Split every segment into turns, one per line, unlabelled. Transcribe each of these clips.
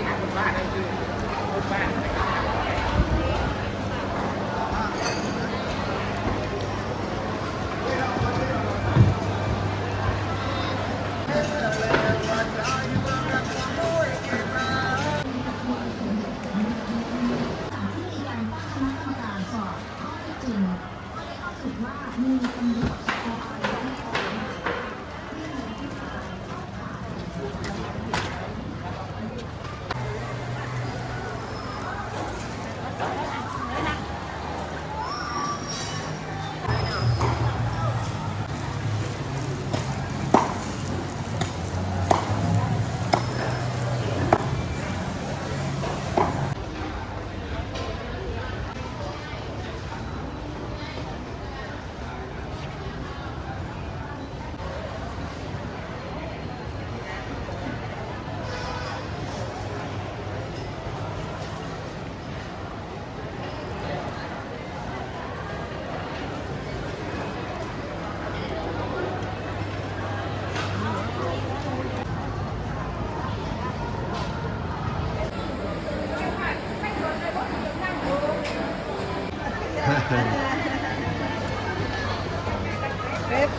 นะคนบ้านนั่นคือคนบ้าน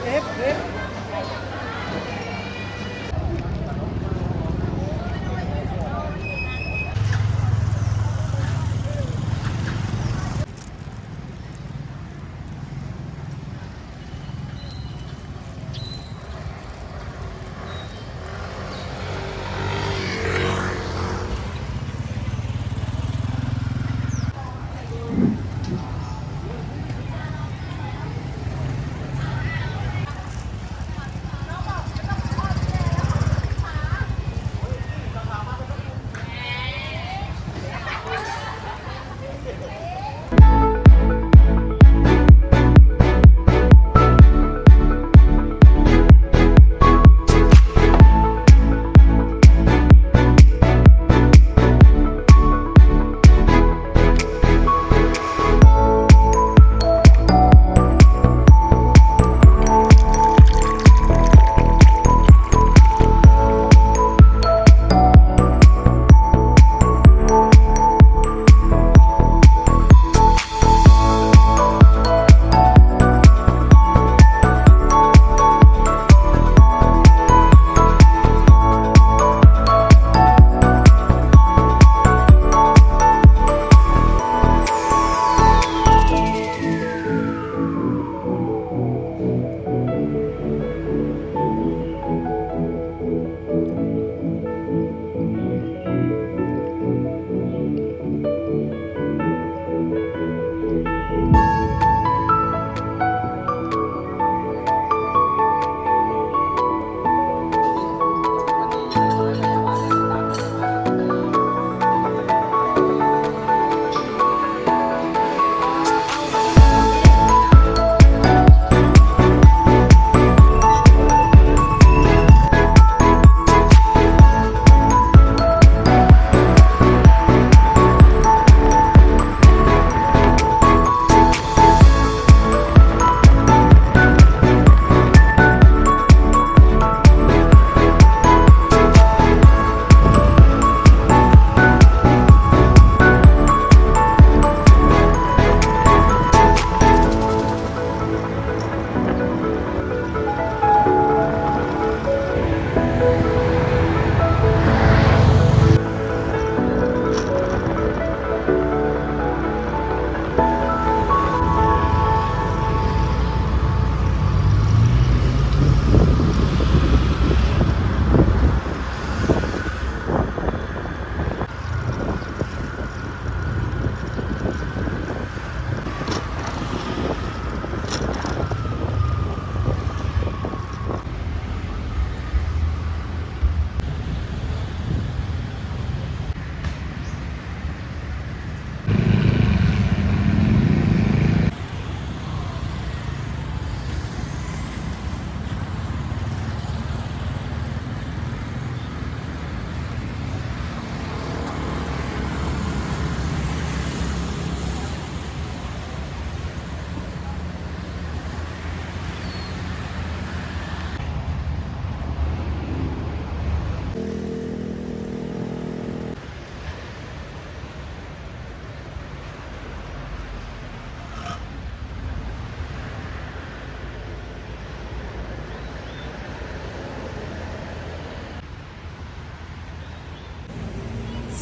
เอฟ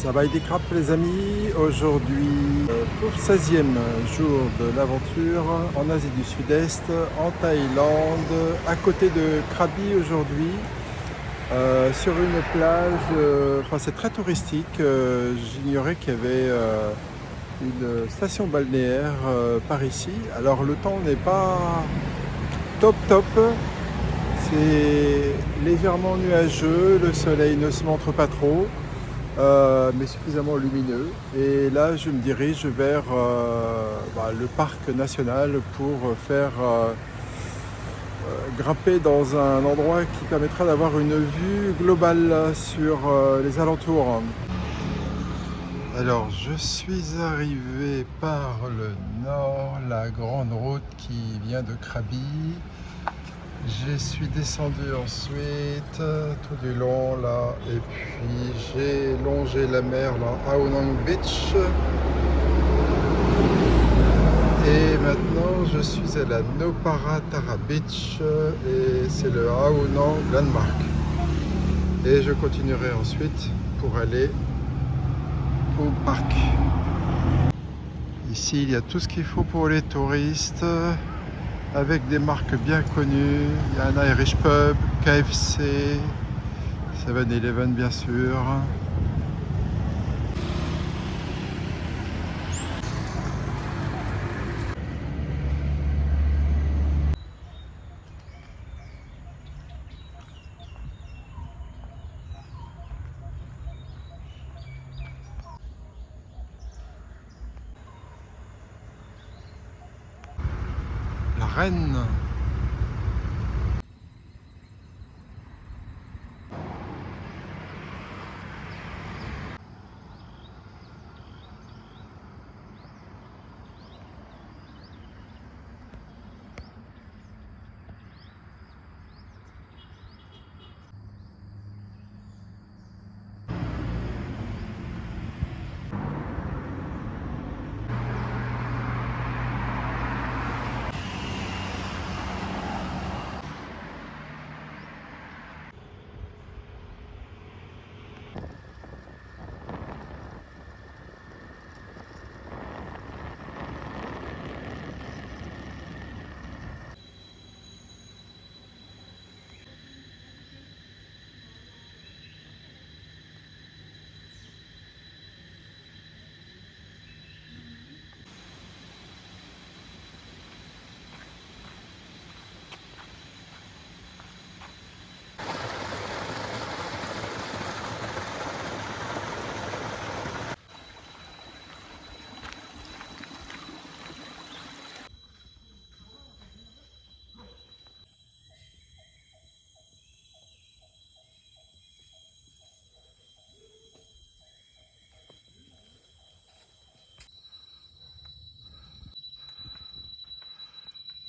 Ça va des crapes les amis, aujourd'hui pour le 16e jour de l'aventure en Asie du Sud-Est, en Thaïlande, à côté de Krabi aujourd'hui, sur une plage, enfin c'est très touristique, j'ignorais qu'il y avait une station balnéaire par ici. Alors le temps n'est pas top top, c'est légèrement nuageux, le soleil ne se montre pas trop. Mais suffisamment lumineux. Et là, je me dirige vers le parc national pour faire grimper dans un endroit qui permettra d'avoir une vue globale sur les alentours. Alors, je suis arrivé par le nord, la grande route qui vient de Krabi. Je suis descendu ensuite tout du long là et puis j'ai longé la mer là, Ao Nang Beach. Et maintenant je suis à la Noparatara Beach et c'est le Ao Nang Landmark. Et je continuerai ensuite pour aller au parc. Ici il y a tout ce qu'il faut pour les touristes, avec des marques bien connues. Il y a un Irish Pub, KFC, 7-Eleven bien sûr. La Reine.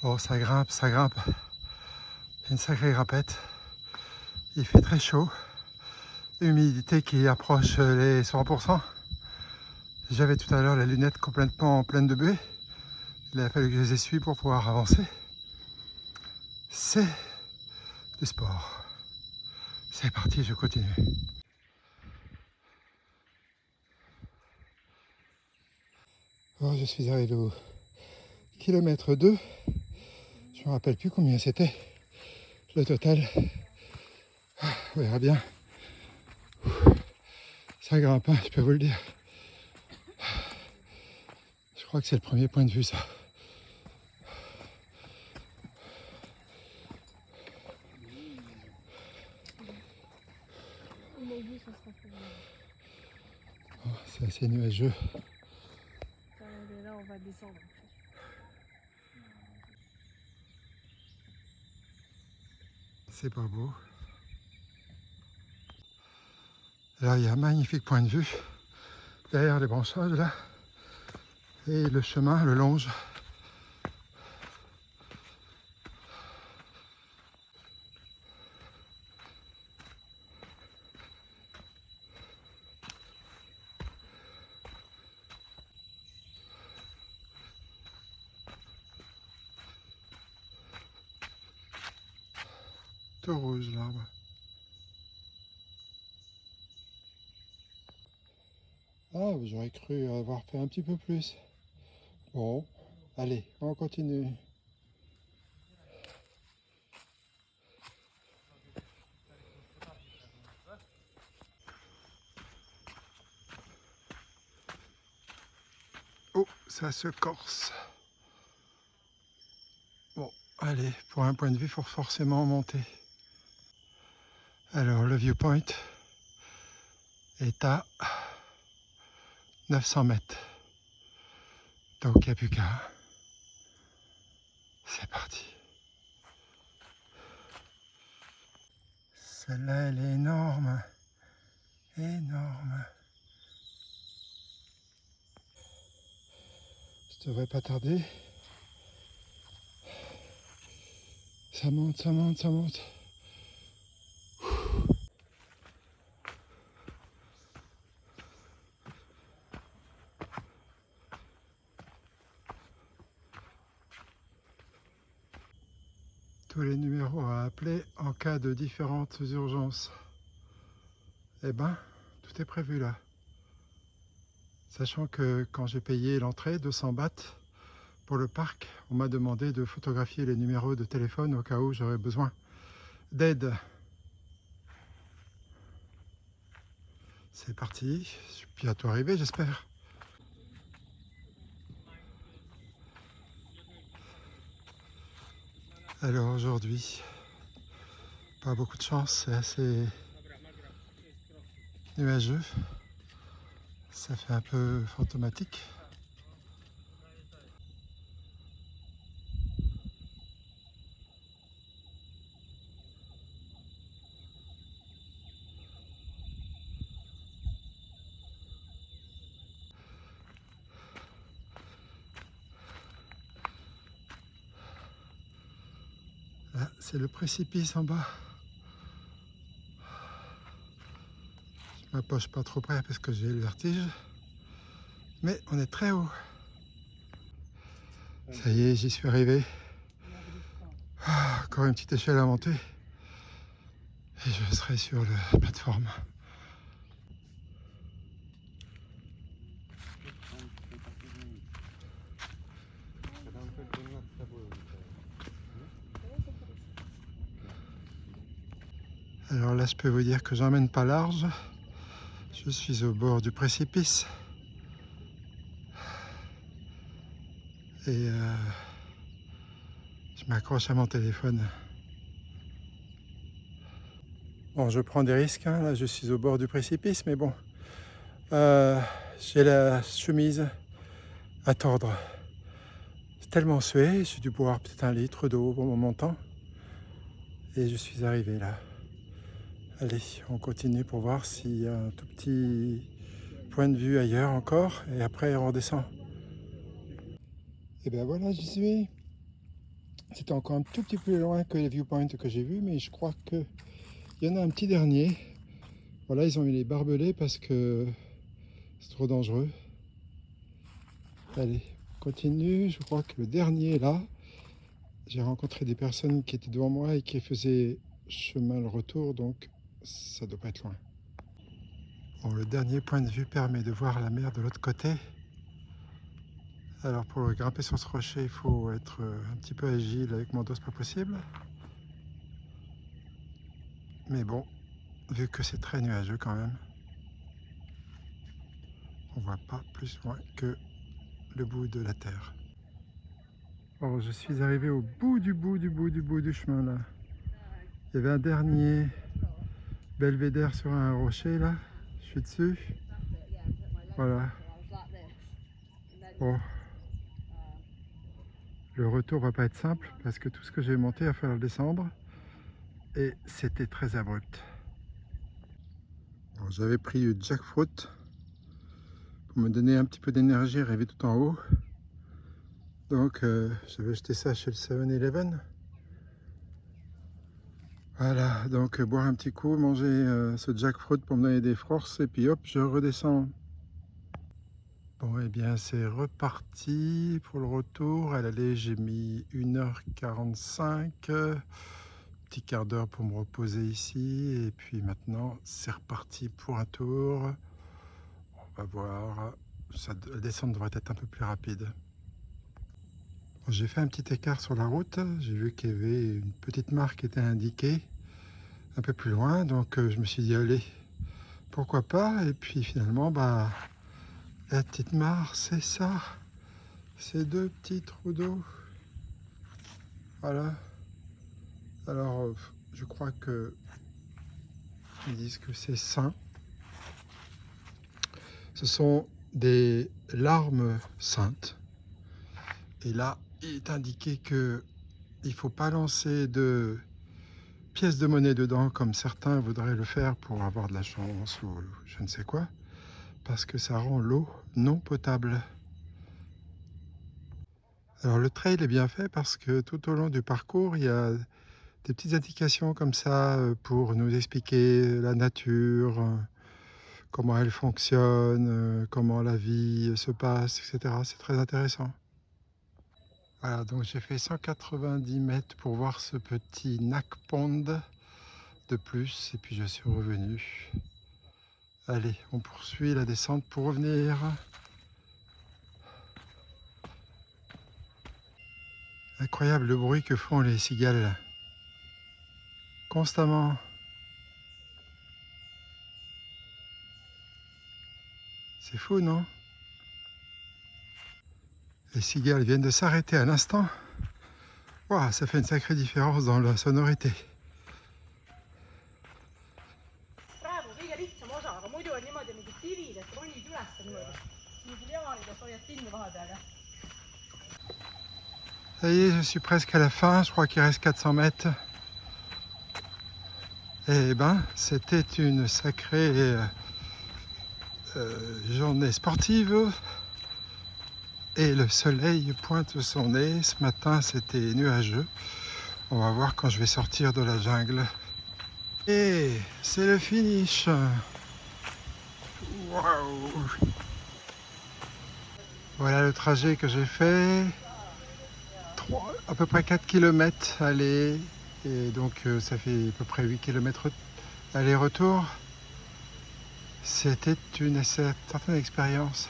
Oh, ça grimpe, ça grimpe. Une sacrée grimpette. Il fait très chaud. Humidité qui approche les 100%. J'avais tout à l'heure la lunette complètement pleine de buée. Il a fallu que je les essuie pour pouvoir avancer. C'est du sport. C'est parti, je continue. Oh, je suis arrivé au kilomètre 2. Je ne me rappelle plus combien c'était. Le total. On verra bien. Ça grimpe, hein, je peux vous le dire. Je crois que c'est le premier point de vue, ça. Oh, c'est assez nuageux.
Là, on va descendre.
C'est pas beau. Là, il y a un magnifique point de vue derrière les branchages là. Et le chemin le longe. Tout rouge l'arbre. Ah, j'aurais cru avoir fait un petit peu plus. Bon, allez, on continue. Oh, ça se corse. Bon, allez, pour un point de vue, il faut forcément monter. Alors, le viewpoint est à 900 mètres. Donc, il n'y a plus qu'à. C'est parti. Celle-là, elle est énorme. Énorme. Je devrais pas tarder. Ça monte, ça monte, ça monte. Tous les numéros à appeler en cas de différentes urgences. Eh ben, tout est prévu là. Sachant que quand j'ai payé l'entrée, 200 bahts pour le parc, on m'a demandé de photographier les numéros de téléphone au cas où j'aurais besoin d'aide. C'est parti, je suis bientôt arrivé, j'espère. Alors aujourd'hui, pas beaucoup de chance, c'est assez nuageux. Ça fait un peu fantomatique. Là, c'est le précipice en bas. Je m'approche pas trop près parce que j'ai le vertige. Mais on est très haut. Ça y est, j'y suis arrivé. Encore une petite échelle à monter. Et je serai sur la plateforme. Alors là, je peux vous dire que j'emmène pas large. Je suis au bord du précipice. Et je m'accroche à mon téléphone. Bon, je prends des risques, hein. Là je suis au bord du précipice, mais bon, j'ai la chemise à tordre. C'est tellement sué, j'ai dû boire peut-être 1 litre d'eau en montant. Et je suis arrivé là. Allez, on continue pour voir s'il y a un tout petit point de vue ailleurs encore, et après on redescend. Et ben voilà, j'y suis. C'était encore un tout petit peu plus loin que les viewpoints que j'ai vus, mais je crois qu'il y en a un petit dernier. Voilà, ils ont mis les barbelés parce que c'est trop dangereux. Allez, on continue. Je crois que le dernier est là. J'ai rencontré des personnes qui étaient devant moi et qui faisaient chemin le retour, donc ça doit pas être loin. Bon, le dernier point de vue permet de voir la mer de l'autre côté. Alors pour grimper sur ce rocher, il faut être un petit peu agile. Avec mon dos, c'est pas possible. Mais bon, vu que c'est très nuageux quand même, on voit pas plus loin que le bout de la terre. Bon, je suis arrivé au bout du chemin là. Il y avait un dernier belvédère sur un rocher là. Je suis dessus. Voilà. Bon. Le retour va pas être simple parce que tout ce que j'ai monté, il va falloir le descendre. Et c'était très abrupt. Bon, j'avais pris du jackfruit pour me donner un petit peu d'énergie, arriver tout en haut. Donc j'avais acheté ça chez le 7-Eleven. Voilà, donc boire un petit coup, manger ce jackfruit pour me donner des forces et puis hop, je redescends. Bon, et bien c'est reparti pour le retour. À l'aller, j'ai mis 1h45, petit quart d'heure pour me reposer ici. Et puis maintenant, c'est reparti pour un tour. On va voir. La descente devrait être un peu plus rapide. J'ai fait un petit écart sur la route. J'ai vu qu'il y avait une petite marque qui était indiquée un peu plus loin. Donc je me suis dit, allez, pourquoi pas. Et puis finalement, bah, la petite mare, c'est ça. Ces deux petits trous d'eau. Voilà. Alors, je crois que ils disent que c'est sain. Ce sont des larmes saintes. Et là, il est indiqué que il ne faut pas lancer de pièces de monnaie dedans comme certains voudraient le faire pour avoir de la chance ou je ne sais quoi, parce que ça rend l'eau non potable. Alors le trail est bien fait parce que tout au long du parcours, il y a des petites indications comme ça pour nous expliquer la nature, comment elle fonctionne, comment la vie se passe, etc. C'est très intéressant. Voilà, donc j'ai fait 190 mètres pour voir ce petit Nac Pond de plus et puis je suis revenu. Allez, on poursuit la descente pour revenir. Incroyable le bruit que font les cigales. Constamment. C'est fou, non? Les cigales viennent de s'arrêter à l'instant. Wow, ça fait une sacrée différence dans la sonorité. Ça y est, je suis presque à la fin, je crois qu'il reste 400 mètres. Eh ben, c'était une sacrée journée sportive. Et le soleil pointe son nez. Ce matin, c'était nuageux. On va voir quand je vais sortir de la jungle. Et c'est le finish. Waouh! Voilà le trajet que j'ai fait. À peu près 4 km aller. Et donc ça fait à peu près 8 km aller-retour. C'était une certaine expérience.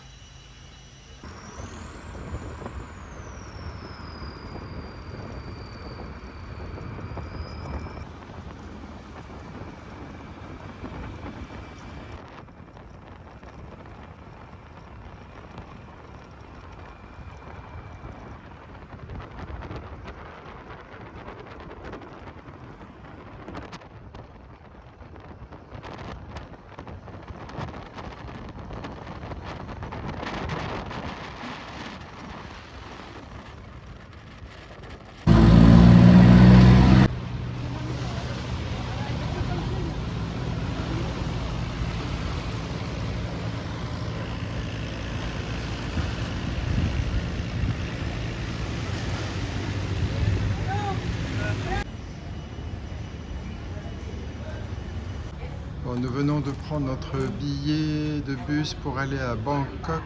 Bon, nous venons de prendre notre billet de bus pour aller à Bangkok.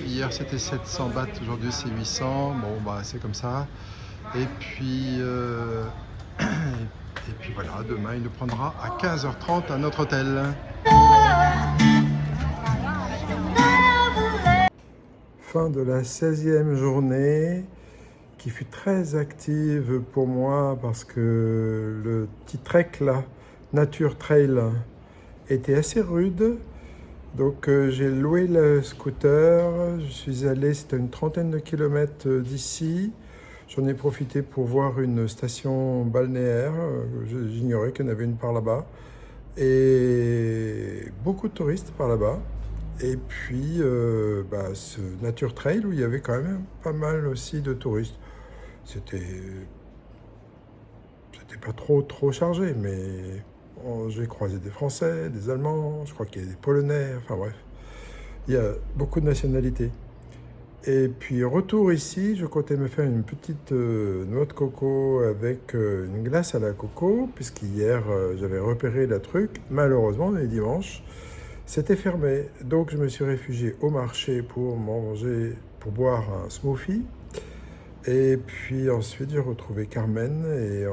Hier c'était 700 bahts, aujourd'hui c'est 800. Bon bah c'est comme ça. Et puis, et puis voilà, demain il nous prendra à 15h30 à notre hôtel. Fin de la 16e journée qui fut très active pour moi parce que le petit trek là, Nature Trail, était assez rude. Donc j'ai loué le scooter, je suis allé, c'était une trentaine de kilomètres d'ici. J'en ai profité pour voir une station balnéaire, j'ignorais qu'il y en avait une par là-bas. Et beaucoup de touristes par là-bas. Et puis ce Nature Trail où il y avait quand même pas mal aussi de touristes. C'était pas trop chargé, mais j'ai croisé des Français, des Allemands, je crois qu'il y a des Polonais, enfin bref. Il y a beaucoup de nationalités. Et puis retour ici, je comptais me faire une petite noix de coco avec une glace à la coco, puisqu'hier j'avais repéré le truc. Malheureusement, les dimanches, c'était fermé. Donc je me suis réfugié au marché pour boire un smoothie. Et puis ensuite, j'ai retrouvé Carmen et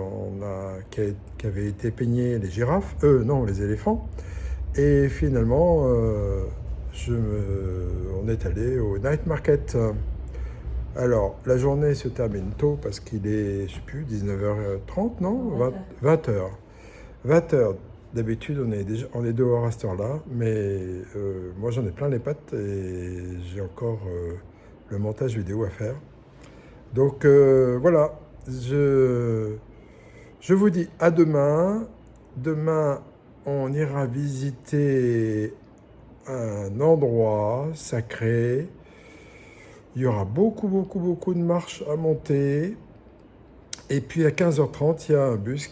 qui avait été peigner les girafes, non, les éléphants. Et finalement, on est allé au night market. Alors, la journée se termine tôt parce qu'il est, je sais plus, 19h30, non 20h. 20h. D'habitude, on est dehors à cette heure-là, mais moi, j'en ai plein les pattes et j'ai encore le montage vidéo à faire. Donc, voilà, je vous dis à demain. Demain, on ira visiter un endroit sacré. Il y aura beaucoup de marches à monter. Et puis à 15h30, il y a un bus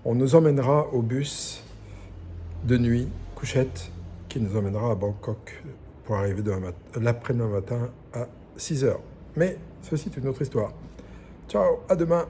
on nous emmènera au bus de nuit, couchette, qui nous emmènera à Bangkok pour arriver l'après-demain matin à 6h. Mais ceci est une autre histoire. Ciao, à demain.